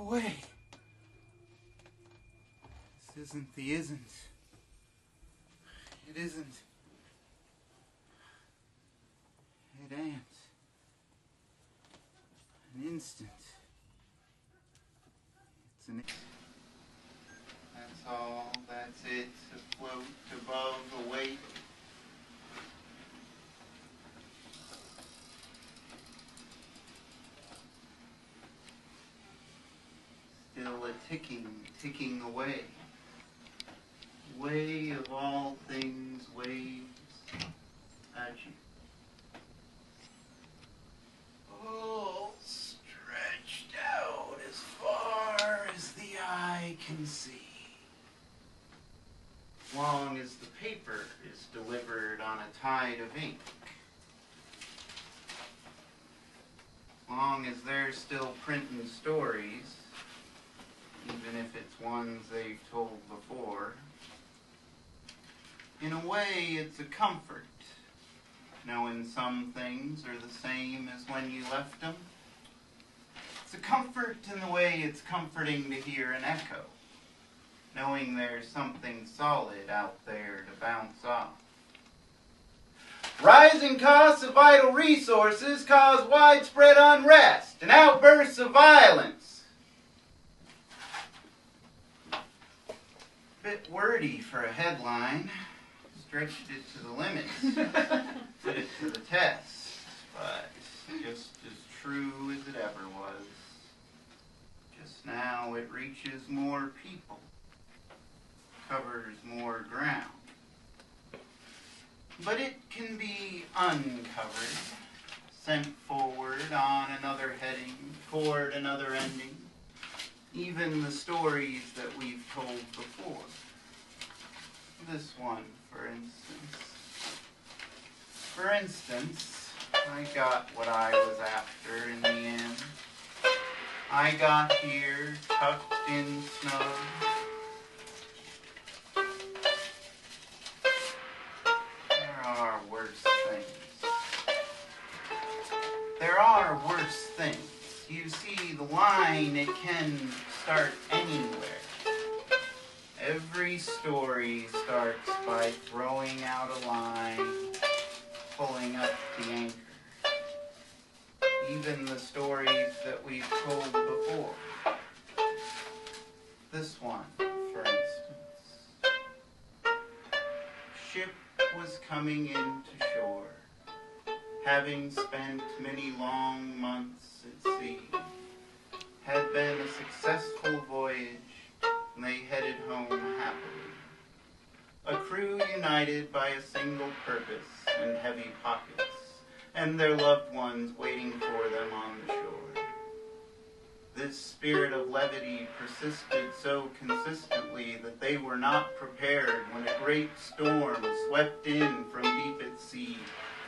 way. This isn't the isn't. It isn't. It ain't. An instant. It's an instant. That's all, that's it, afloat above, awake. Still a ticking away. Way of all things, waves at you. Oh, stretched out as far as the eye can see. Long as the paper is delivered on a tide of ink. Long as they're still printing stories, even if it's ones they've told before. In a way, it's a comfort, knowing some things are the same as when you left them. It's a comfort in the way it's comforting to hear an echo, knowing there's something solid out there to bounce off. Rising costs of vital resources cause widespread unrest and outbursts of violence. Bit wordy for a headline. Stretched it to the limits, put it to the test, but just as true as it ever was. Just now it reaches more people, covers more ground. But it can be uncovered, sent forward on another heading, toward another ending, even the stories that we've told before. This one, for instance, I got what I was after in the end. I got here, tucked in snug. There are worse things. There are worse things. You see, the line, it can start anywhere. Every story starts by throwing out a line, pulling up the anchor. Even the stories that we've told before. This one, for instance. Ship was coming into shore, having spent many long months at sea. Had been a successful voyage, and they headed home happily. A crew united by a single purpose and heavy pockets, and their loved ones waiting for them on the shore. This spirit of levity persisted so consistently that they were not prepared when a great storm swept in from deep at sea,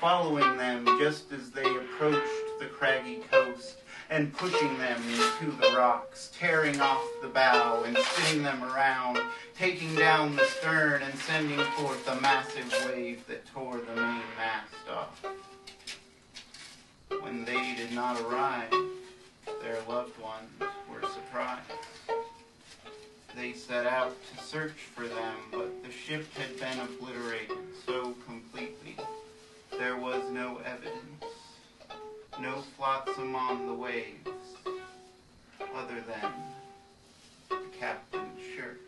following them just as they approached the craggy coast, and pushing them into the rocks, tearing off the bow and spinning them around, taking down the stern and sending forth a massive wave that tore the main mast off. When they did not arrive, their loved ones were surprised. They set out to search for them, but the ship had been obliterated so completely. There was no evidence. No flotsam on the waves, other than the captain's shirt.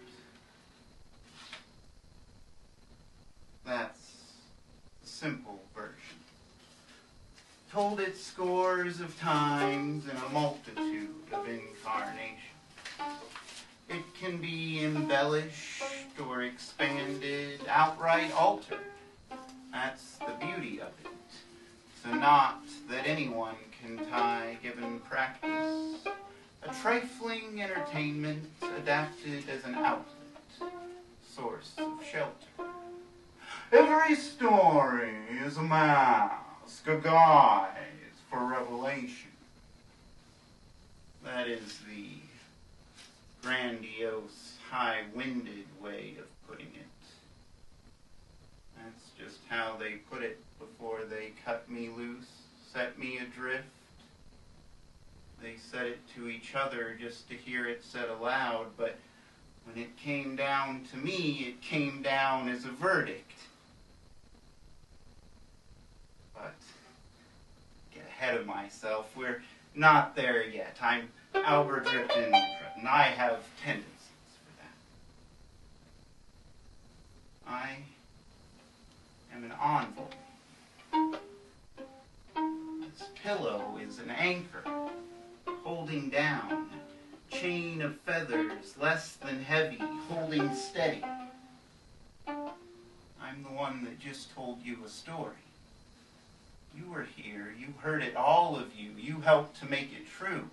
That's the simple version. Told it scores of times in a multitude of incarnations. It can be embellished or expanded, outright altered. That's the beauty of it. It's a knot that anyone can tie given practice. A trifling entertainment adapted as an outlet, source of shelter. Every story is a mask, a guise for revelation. That is the grandiose, high-winded way of putting it. That's just how they put it before they cut me loose, set me adrift. They said it to each other just to hear it said aloud, but when it came down to me, it came down as a verdict. But, get ahead of myself, we're not there yet. I'm Albert Ripton, and I have tendencies for that. I am an envoy. This pillow is an anchor, holding down, chain of feathers, less than heavy, holding steady. I'm the one that just told you a story. You were here, you heard it, all of you. You helped to make it true.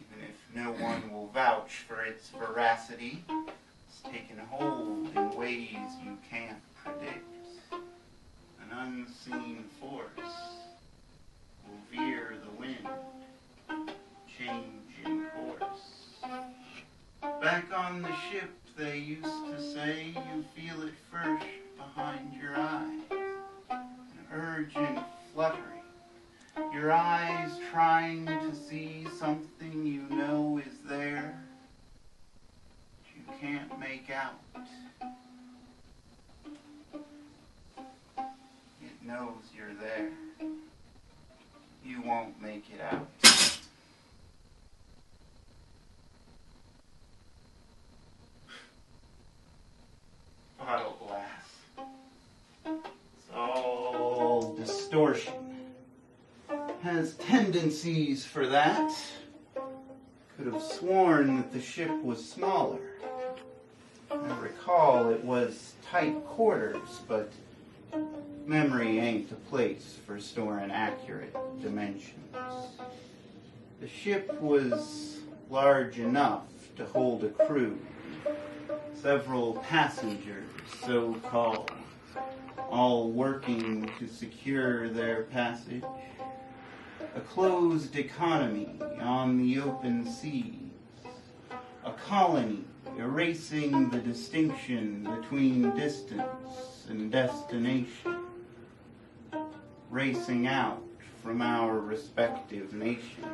Even if no one will vouch for its veracity, it's taken hold in ways you can't predict. An unseen force will veer the wind, change in course. Back on the ship, they used to say, you feel it first behind your eyes. An urgent fluttering. Your eyes trying to see something you know is there, but you can't make out. It knows you're there. You won't make it out. Bottle glass. It's all distortion. Has tendencies for that. Could have sworn that the ship was smaller. I recall it was tight quarters, but memory ain't a place for storing accurate dimensions. The ship was large enough to hold a crew. Several passengers, so-called, all working to secure their passage. A closed economy on the open seas. A colony erasing the distinction between distance and destination. Racing out from our respective nations.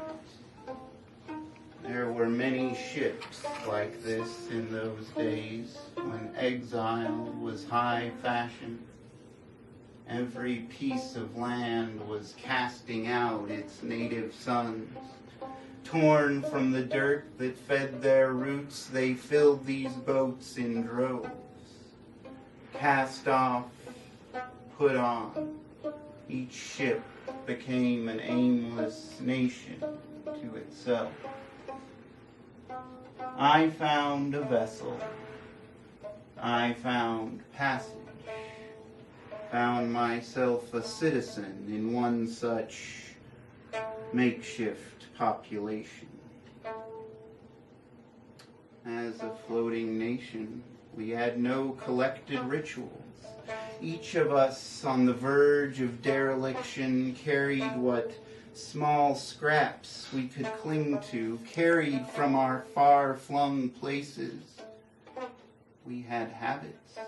There were many ships like this in those days when exile was high fashion. Every piece of land was casting out its native sons. Torn from the dirt that fed their roots, they filled these boats in droves. Cast off, put on, each ship became an aimless nation to itself. I found a vessel. I found passage. Found myself a citizen in one such makeshift population. As a floating nation, we had no collected rituals. Each of us on the verge of dereliction carried what small scraps we could cling to, carried from our far-flung places. We had habits.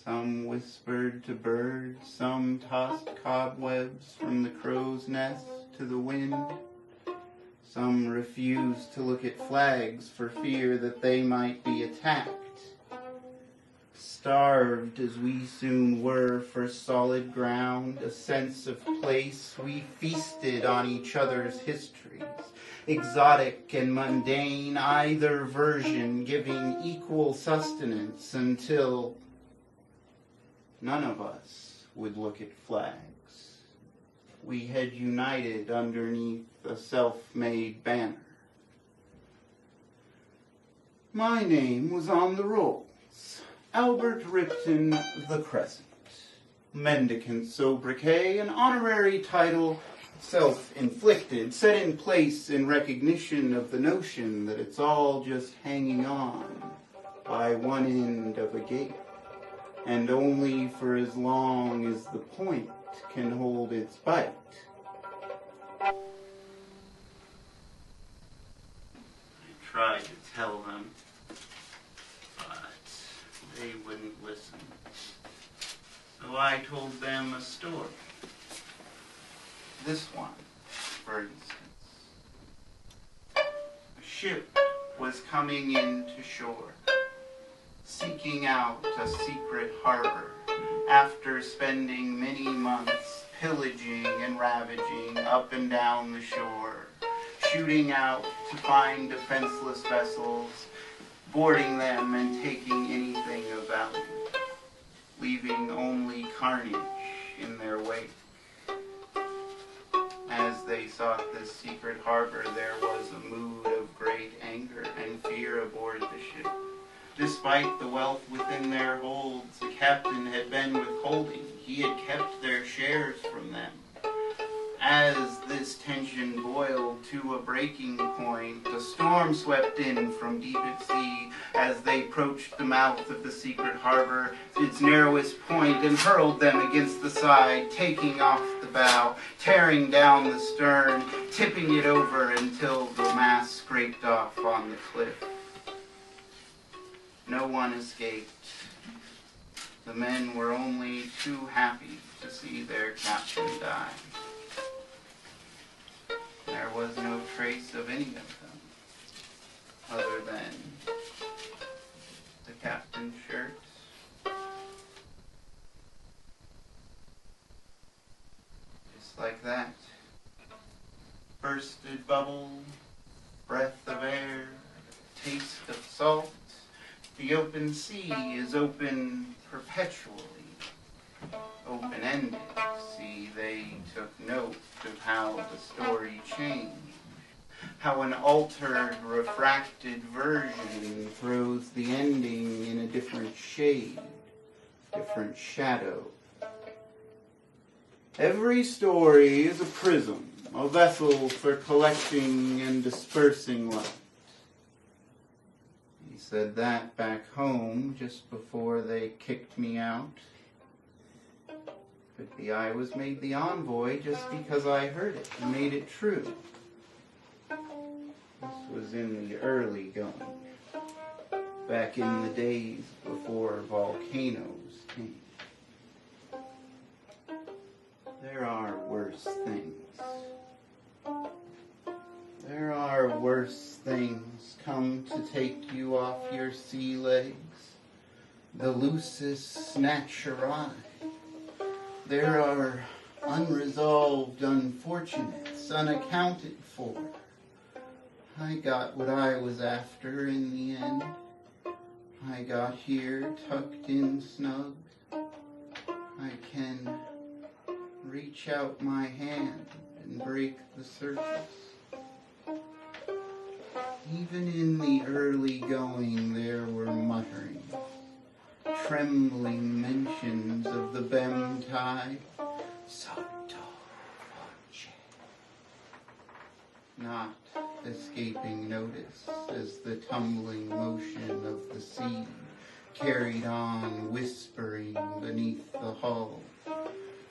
Some whispered to birds, some tossed cobwebs from the crow's nest to the wind. Some refused to look at flags for fear that they might be attacked. Starved as we soon were for solid ground, a sense of place, we feasted on each other's histories, exotic and mundane, either version giving equal sustenance until none of us would look at flags. We had united underneath a self-made banner. My name was on the rolls. Albert Ripton the Crescent. Mendicant sobriquet, an honorary title, self-inflicted, set in place in recognition of the notion that it's all just hanging on by one end of a gate, and only for as long as the point can hold its bite. I tried to tell them, but they wouldn't listen. So I told them a story. This one, for instance. A ship was coming into shore, seeking out a secret harbor after spending many months pillaging and ravaging up and down the shore, shooting out to find defenseless vessels, boarding them and taking anything of value, leaving only carnage in their wake. As they sought this secret harbor, there was a mood of great anger and fear aboard the ship. Despite the wealth within their holds, the captain had been withholding. He had kept their shares from them. As this tension boiled to a breaking point, a storm swept in from deep at sea as they approached the mouth of the secret harbor, its narrowest point, and hurled them against the side, taking off the bow, tearing down the stern, tipping it over until the mast scraped off on the cliff. No one escaped. The men were only too happy to see their captain die. There was no trace of any of them, other than the captain's shirt. Just like that. Bursted bubble, breath of air, taste of salt. The open sea is open perpetually, open-ended. See, they took note of how the story changed, how an altered, refracted version throws the ending in a different shade, different shadow. Every story is a prism, a vessel for collecting and dispersing light. He said that back home just before they kicked me out. Could be I was made the envoy just because I heard it and made it true. This was in the early going, back in the days before volcanoes came. There are worse things. There are worse things come to take you off your sea legs. The loosest snatch your eye. There are unresolved unfortunates, unaccounted for. I got what I was after in the end. I got here tucked in snug. I can reach out my hand and break the surface. Even in the early going there were mutterings, trembling mentions of the Bemtide, sotto voce, not escaping notice as the tumbling motion of the sea carried on whispering beneath the hull,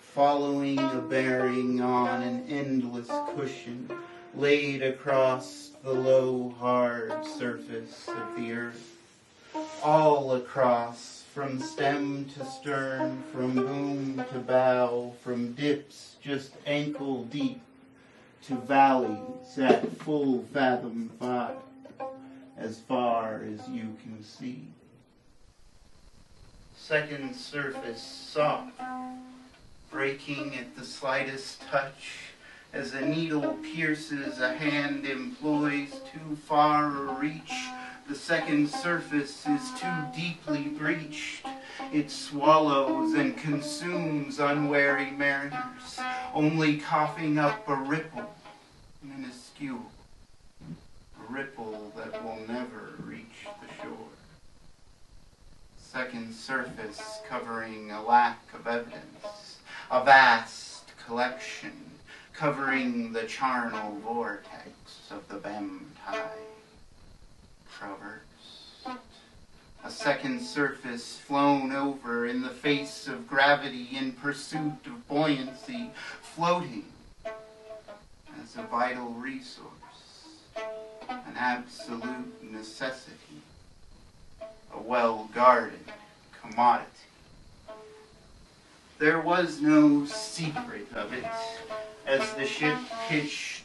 following a bearing on an endless cushion laid across the low, hard surface of the earth, all across, from stem to stern, from boom to bow, from dips just ankle deep to valleys at full fathom 5, as far as you can see. Second surface soft, breaking at the slightest touch, as a needle pierces a hand employs too far a reach. The second surface is too deeply breached. It swallows and consumes unwary mariners, only coughing up a ripple, minuscule, a ripple that will never reach the shore. Second surface covering a lack of evidence, a vast collection covering the charnel vortex of the Bemtide. Traversed. A second surface flown over in the face of gravity in pursuit of buoyancy, floating as a vital resource, an absolute necessity, a well-guarded commodity. There was no secret of it as the ship pitched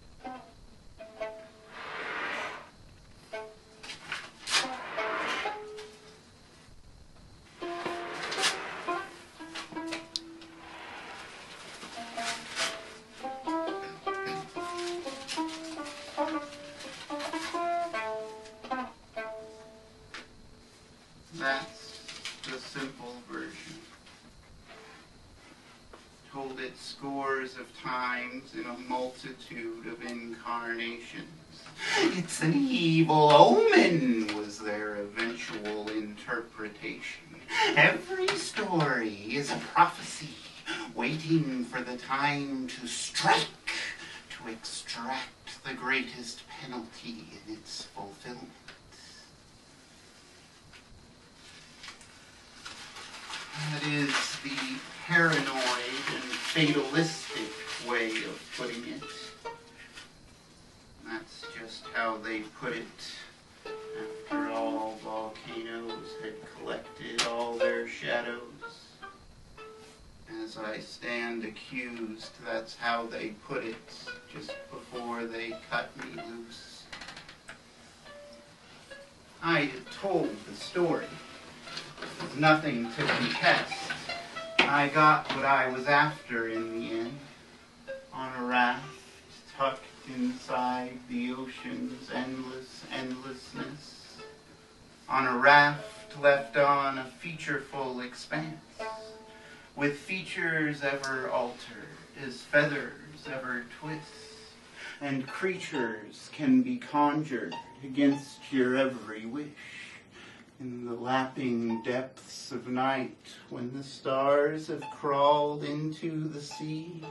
it scores of times in a multitude of incarnations. It's an evil omen, was their eventual interpretation. Every story is a prophecy, waiting for the time to strike, to extract the greatest penalty in its fulfillment. That is the paranoid and fatalistic way of putting it. That's just how they put it after all volcanoes had collected all their shadows. As I stand accused, that's how they put it just before they cut me loose. I had told the story. There's nothing to contest. I got what I was after in the end, on a raft tucked inside the ocean's endless endlessness, on a raft left on a featureful expanse, with features ever altered as feathers ever twist, and creatures can be conjured against your every wish. In the lapping depths of night, when the stars have crawled into the sea,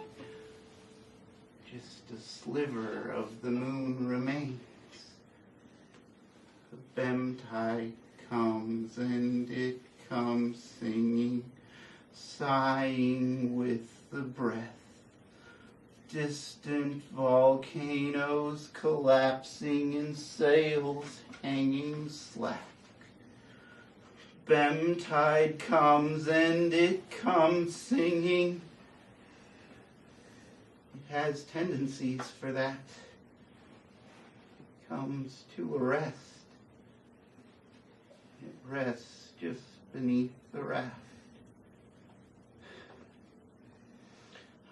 just a sliver of the moon remains. The Bemtide comes and it comes singing, sighing with the breath. Distant volcanoes collapsing and sails hanging slack. Bemtide comes and it comes singing. It has tendencies for that. It comes to a rest. It rests just beneath the raft.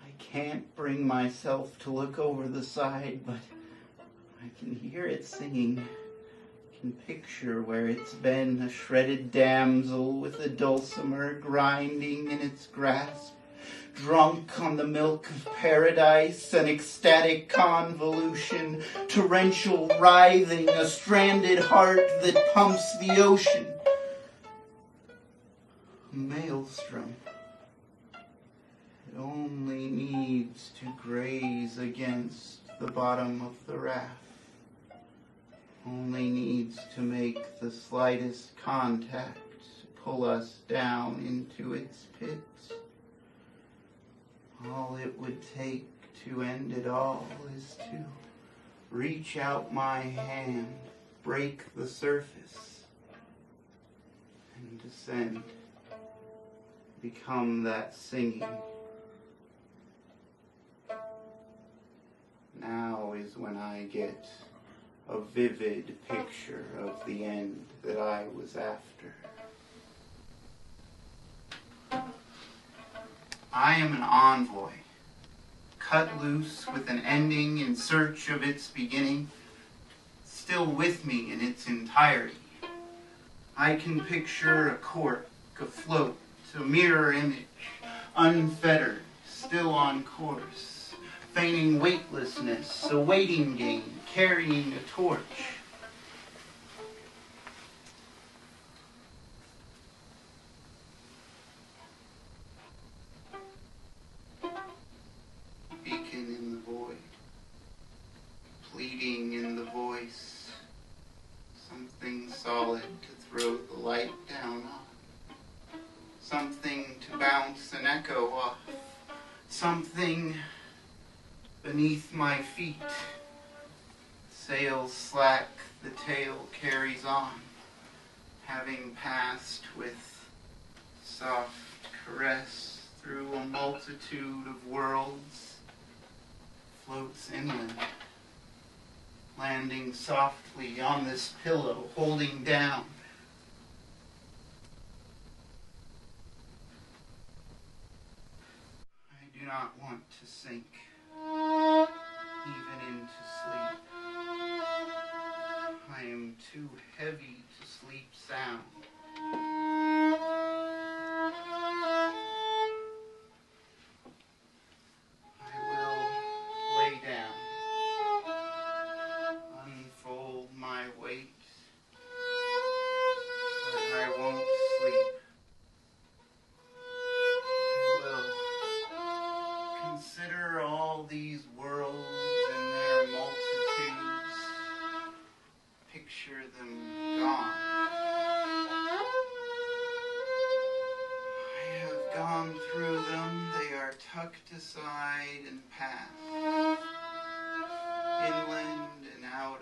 I can't bring myself to look over the side, but I can hear it singing. Can picture where it's been, a shredded damsel with a dulcimer grinding in its grasp, drunk on the milk of paradise, an ecstatic convolution, torrential writhing, a stranded heart that pumps the ocean. A maelstrom. It only needs to graze against the bottom of the raft. Only needs to make the slightest contact to pull us down into its pits. All it would take to end it all is to reach out my hand, break the surface, and descend, become that singing. Now is when I get a vivid picture of the end that I was after. I am an envoy, cut loose with an ending in search of its beginning, still with me in its entirety. I can picture a cork afloat, a mirror image, unfettered, still on course, feigning weightlessness, a waiting game, carrying a torch. Beacon in the void, pleading in the voice, something solid to throw the light down on, something to bounce an echo off, something beneath my feet. Sails slack, the tale carries on, having passed with soft caress through a multitude of worlds, floats inland, landing softly on this pillow, holding down. I do not want to sink, even into sleep. I am too heavy to sleep sound.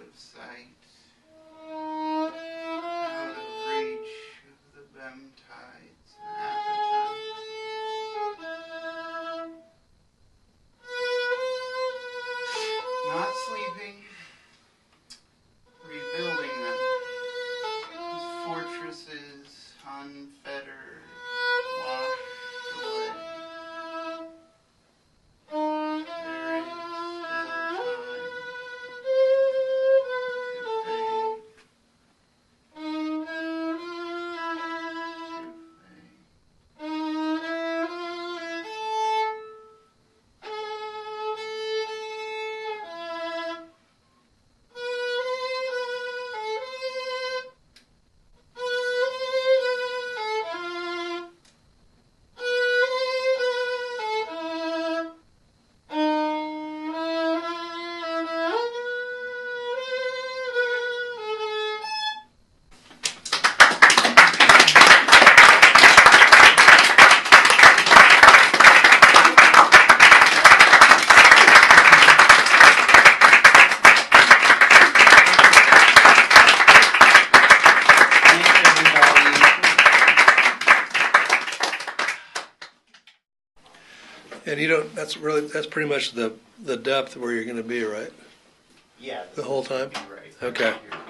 of sight, out of reach of the Bemtide's appetite. Not sleeping, rebuilding them as fortresses unfettered, washed away. There is And you don't, that's pretty much the depth where you're going to be, right? yeah, The whole time? right. Okay. You're